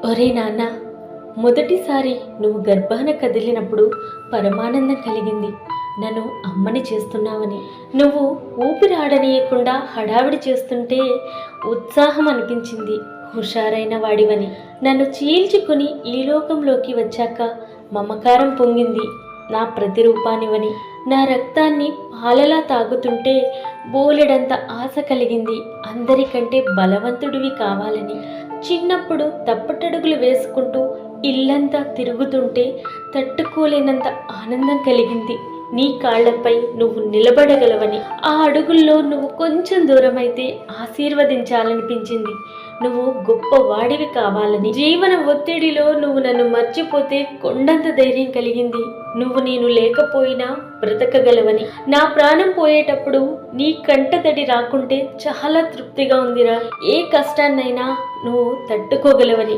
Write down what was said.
ఒరే నాన్న, మొదటిసారి నువ్వు గర్భాన కదిలినప్పుడు పరమానందం కలిగింది. నన్ను అమ్మని చేస్తున్నావని. నువ్వు ఊపిరి ఆడనీయకుండా హడావిడి చేస్తుంటే ఉత్సాహం అనిపించింది. హుషారైన వాడివని. నన్ను చీల్చుకుని ఈ లోకంలోకి వచ్చాక మమకారం పొంగింది. నా ప్రతిరూపానివని. నా రక్తాన్ని పాలలా తాగుతుంటే బోలెడంత ఆశ కలిగింది. అందరికంటే బలవంతుడివి కావాలని. చిన్నప్పుడు తప్పటడుగులు వేసుకుంటూ ఇల్లంతా తిరుగుతుంటే తట్టుకోలేనంత ఆనందం కలిగింది. నీ కాళ్లపై నువ్వు నిలబడగలవని. ఆ అడుగుల్లో నువ్వు కొంచెం దూరమైతే ఆశీర్వదించాలనిపించింది. నువ్వు గొప్పవాడివి కావాలని. జీవన ఒత్తిడిలో నువ్వు నన్ను మర్చిపోతే కొండంత ధైర్యం కలిగింది. నువ్వు నేను లేకపోయినా బ్రతకగలవని. నా ప్రాణం పోయేటప్పుడు నీ కంటతడి రాకుంటే చాలా తృప్తిగా ఉందిరా. ఏ కష్టాన్నైనా నువ్వు తట్టుకోగలవని.